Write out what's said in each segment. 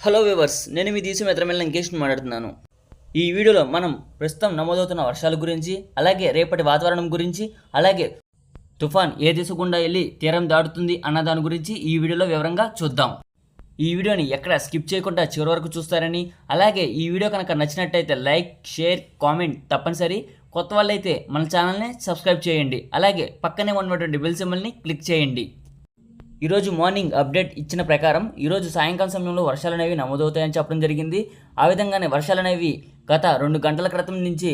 Hello viewers, నేను మీ దేశం మిత్రమైన లంకేష్ మాట్లాడుతున్నాను. ఈ వీడియోలో మనం ప్రస్తుతం నమోదవుతున్న వర్షాల గురించి, అలాగే రేపటి వాతావరణం గురించి, అలాగే తుఫాన్ ఏ దిశ గుండా వెళ్ళి తీరం దాటుతుంది అన్న దాని గురించి ఈ వీడియోలో వివరంగా చూద్దాం. ఈ వీడియోని ఎక్కడ స్కిప్ చేయకుండా చివరి వరకు చూస్తారని, అలాగే ఈ వీడియో కనుక నచ్చినట్టయితే లైక్, షేర్, కామెంట్ తప్పనిసరి. కొత్త వాళ్ళైతే మన ఛానల్ని సబ్స్క్రైబ్ చేయండి, అలాగే పక్కనే ఉన్నటువంటి బెల్ సింబల్ని క్లిక్ చేయండి. ఈరోజు మార్నింగ్ అప్డేట్ ఇచ్చిన ప్రకారం ఈరోజు సాయంకాలం సమయంలో వర్షాలు అనేవి నమోదవుతాయని చెప్పడం జరిగింది. ఆ విధంగానే వర్షాలు అనేవి గత 2 గంటల క్రితం నుంచి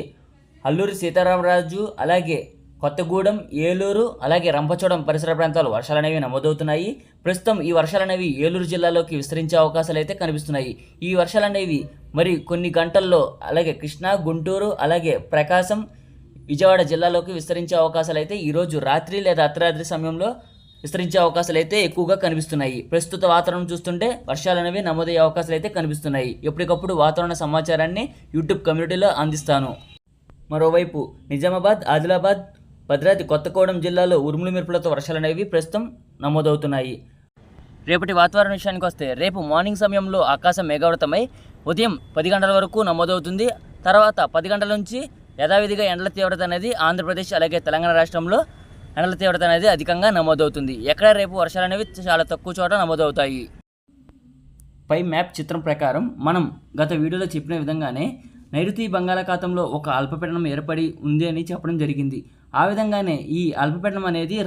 అల్లూరి సీతారామరాజు, అలాగే కొత్తగూడెం, ఏలూరు, అలాగే రంపచోడవరం పరిసర ప్రాంతాలు వర్షాలు అనేవి నమోదవుతున్నాయి. ప్రస్తుతం ఈ వర్షాలు అనేవి ఏలూరు జిల్లాలోకి విస్తరించే అవకాశాలు అయితే కనిపిస్తున్నాయి. ఈ వర్షాలు అనేవి మరి కొన్ని గంటల్లో అలాగే కృష్ణా, గుంటూరు, అలాగే ప్రకాశం, విజయవాడ జిల్లాలోకి విస్తరించే అవకాశాలు అయితే ఈరోజు రాత్రి లేదా అర్ధరాత్రి సమయంలో విస్తరించే అవకాశాలు అయితే ఎక్కువగా కనిపిస్తున్నాయి. ప్రస్తుత వాతావరణం చూస్తుంటే వర్షాలు అనేవి నమోదయ్యే అవకాశాలు అయితే కనిపిస్తున్నాయి. ఎప్పటికప్పుడు వాతావరణ సమాచారాన్ని యూట్యూబ్ కమ్యూనిటీలో అందిస్తాను. మరోవైపు నిజామాబాద్, ఆదిలాబాద్, భద్రాద్రి కొత్తగూడెం జిల్లాలో ఉరుములు మెరుపులతో వర్షాలు అనేవి ప్రస్తుతం నమోదవుతున్నాయి. రేపటి వాతావరణ విషయానికి వస్తే రేపు మార్నింగ్ సమయంలో ఆకాశం మేఘావృతమై ఉదయం 10 గంటల వరకు నమోదవుతుంది. తర్వాత 10 గంటల నుంచి యథావిధిగా ఎండల తీవ్రత అనేది ఆంధ్రప్రదేశ్ అలాగే తెలంగాణ రాష్ట్రంలో ఎండల తీవ్రత అనేది అధికంగా నమోదవుతుంది. ఎక్కడ రేపు వర్షాలు అనేవి చాలా తక్కువ చోట నమోదవుతాయి. పై మ్యాప్ చిత్రం ప్రకారం మనం గత వీడియోలో చెప్పిన విధంగానే నైరుతి బంగాళాఖాతంలో ఒక అల్పపీడనం ఏర్పడి ఉంది అని చెప్పడం జరిగింది. ఆ విధంగానే ఈ అల్పపీడనం అనేది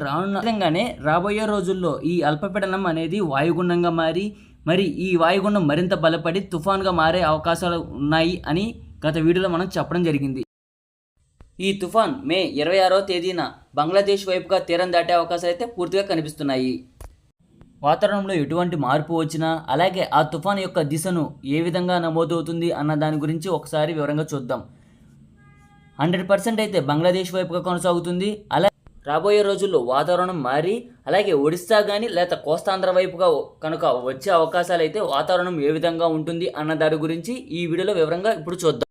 రాబోయే రోజుల్లో ఈ అల్పపీడనం అనేది వాయుగుండంగా మారి మరి ఈ వాయుగుండం మరింత బలపడి తుఫాన్గా మారే అవకాశాలు ఉన్నాయి అని గత వీడియోలో మనం చెప్పడం జరిగింది. ఈ తుఫాన్ మే 26వ తేదీన బంగ్లాదేశ్ వైపుగా తీరం దాటే అవకాశాలు అయితే పూర్తిగా కనిపిస్తున్నాయి. వాతావరణంలో ఎటువంటి మార్పు వచ్చినా, అలాగే ఆ తుఫాన్ యొక్క దిశను ఏ విధంగా నమోదవుతుంది అన్న దాని గురించి ఒకసారి వివరంగా చూద్దాం. 100% అయితే బంగ్లాదేశ్ వైపుగా కొనసాగుతుంది. అలాగే రాబోయే రోజుల్లో వాతావరణం మారి అలాగే ఒడిస్సా కానీ లేదా కోస్తాంధ్ర వైపుగా కనుక వచ్చే అవకాశాలు అయితే వాతావరణం ఏ విధంగా ఉంటుంది అన్న దాని గురించి ఈ వీడియోలో వివరంగా ఇప్పుడు చూద్దాం.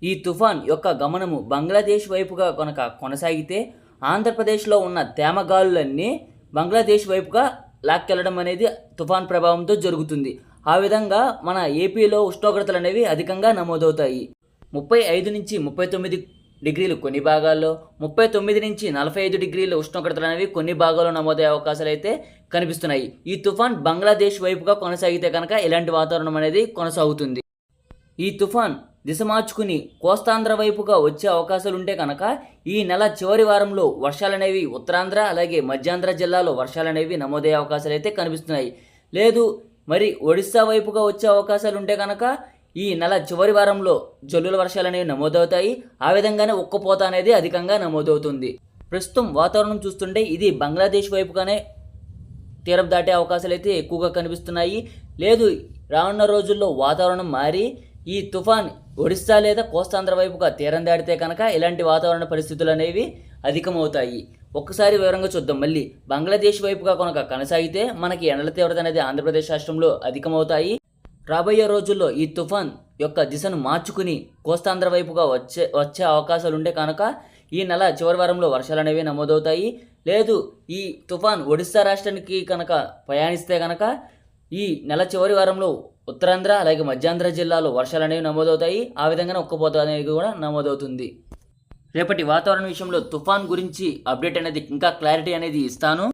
ఈ తుఫాన్ యొక్క గమనము బంగ్లాదేశ్ వైపుగా కనుక కొనసాగితే ఆంధ్రప్రదేశ్లో ఉన్న తేమగాలులన్నీ బంగ్లాదేశ్ వైపుగా లాక్కెళ్ళడం అనేది తుఫాన్ ప్రభావంతో జరుగుతుంది. ఆ విధంగా మన ఏపీలో ఉష్ణోగ్రతలు అనేవి అధికంగా నమోదవుతాయి. 35 నుంచి 39 డిగ్రీలు కొన్ని భాగాల్లో, 39 నుంచి 45 డిగ్రీల ఉష్ణోగ్రతలు అనేవి కొన్ని భాగాల్లో నమోదయ్యే అవకాశాలు అయితే కనిపిస్తున్నాయి. ఈ తుఫాన్ బంగ్లాదేశ్ వైపుగా కొనసాగితే కనుక ఇలాంటి వాతావరణం అనేది కొనసాగుతుంది. ఈ తుఫాన్ దిశ మార్చుకుని కోస్తాంధ్ర వైపుగా వచ్చే అవకాశాలు ఉంటే కనుక ఈ నెల చివరి వారంలో వర్షాలనేవి ఉత్తరాంధ్ర అలాగే మధ్యాంధ్ర జిల్లాలో వర్షాలనేవి నమోదయ్యే అవకాశాలు అయితే కనిపిస్తున్నాయి. లేదు మరి ఒడిస్సా వైపుగా వచ్చే అవకాశాలు ఉంటే కనుక ఈ నెల చివరి వారంలో జల్లుల వర్షాలు అనేవి నమోదవుతాయి. ఆ విధంగానే ఉక్కపోత అనేది అధికంగా నమోదవుతుంది. ప్రస్తుతం వాతావరణం చూస్తుంటే ఇది బంగ్లాదేశ్ వైపుగానే తీరం దాటే అవకాశాలు అయితే ఎక్కువగా కనిపిస్తున్నాయి. లేదు రానున్న రోజుల్లో వాతావరణం మారి ఈ తుఫాన్ ఒడిస్సా లేదా కోస్తాంధ్ర వైపుగా తీరం దాటితే కనుక ఇలాంటి వాతావరణ పరిస్థితులు అనేవి అధికమవుతాయి. ఒక్కసారి వివరంగా చూద్దాం. మళ్ళీ బంగ్లాదేశ్ వైపుగా కనుక కొనసాగితే మనకి ఎండల తీవ్రత అనేది ఆంధ్రప్రదేశ్ రాష్ట్రంలో అధికమవుతాయి. రాబోయే రోజుల్లో ఈ తుఫాన్ యొక్క దిశను మార్చుకుని కోస్తాంధ్ర వైపుగా వచ్చే అవకాశాలు ఉంటే కనుక ఈ నెల చివరి వారంలో వర్షాలు అనేవి నమోదవుతాయి. లేదు ఈ తుఫాన్ ఒడిస్సా రాష్ట్రానికి కనుక ప్రయాణిస్తే కనుక ఈ నెల చివరి వారంలో ఉత్తరాంధ్ర అలాగే మధ్యాంధ్ర జిల్లాలో వర్షాలు అనేవి నమోదవుతాయి. ఆ విధంగానే ఉక్కపోత అనేది కూడా నమోదవుతుంది. రేపటి వాతావరణ విషయంలో తుఫాన్ గురించి అప్డేట్ అనేది ఇంకా క్లారిటీ అనేది ఇస్తాను.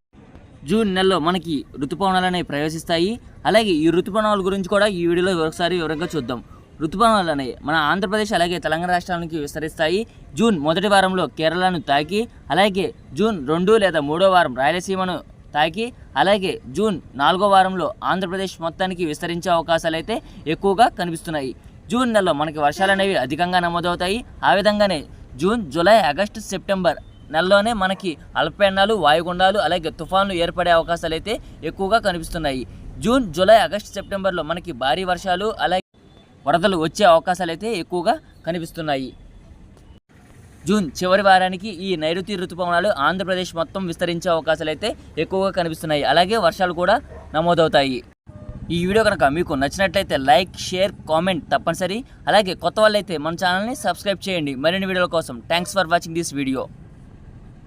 జూన్ నెలలో మనకి ఋతుపవనాలు అనేవి ప్రవేశిస్తాయి. అలాగే ఈ ఋతుపవనాల గురించి కూడా ఈ వీడియోలో ఒకసారి వివరంగా చూద్దాం. ఋతుపవనాలు అనేవి మన ఆంధ్రప్రదేశ్ అలాగే తెలంగాణ రాష్ట్రానికి విస్తరిస్తాయి. జూన్ మొదటి వారంలో కేరళను తాకి, అలాగే జూన్ 2 లేదా 3వ వారం రాయలసీమను తాకి, అలాగే జూన్ 4వ వారంలో ఆంధ్రప్రదేశ్ మొత్తానికి విస్తరించే అవకాశాలు అయితే ఎక్కువగా కనిపిస్తున్నాయి. జూన్ నెలలో మనకి వర్షాలు అనేవి అధికంగా నమోదవుతాయి. ఆ విధంగానే జూన్, జూలై, ఆగస్టు, సెప్టెంబర్ నెలలోనే మనకి అల్పపీడనాలు, వాయుగుండాలు అలాగే తుఫాన్లు ఏర్పడే అవకాశాలు అయితే ఎక్కువగా కనిపిస్తున్నాయి. జూన్, జూలై, ఆగస్టు, సెప్టెంబర్లో మనకి భారీ వర్షాలు అలాగే వరదలు వచ్చే అవకాశాలు అయితే ఎక్కువగా కనిపిస్తున్నాయి. జూన్ చివరి వారానికి ఈ నైరుతి ఋతుపవనాలు ఆంధ్రప్రదేశ్ మొత్తం విస్తరించే అవకాశాలు అయితే ఎక్కువగా కనిపిస్తున్నాయి. అలాగే వర్షాలు కూడా నమోదవుతాయి. ఈ వీడియో కనుక మీకు నచ్చినట్లయితే లైక్, షేర్, కామెంట్ తప్పనిసరి. అలాగే కొత్త వాళ్ళైతే మన ఛానల్ని సబ్స్క్రైబ్ చేయండి మరిన్ని వీడియోల కోసం. Thanks for watching this video.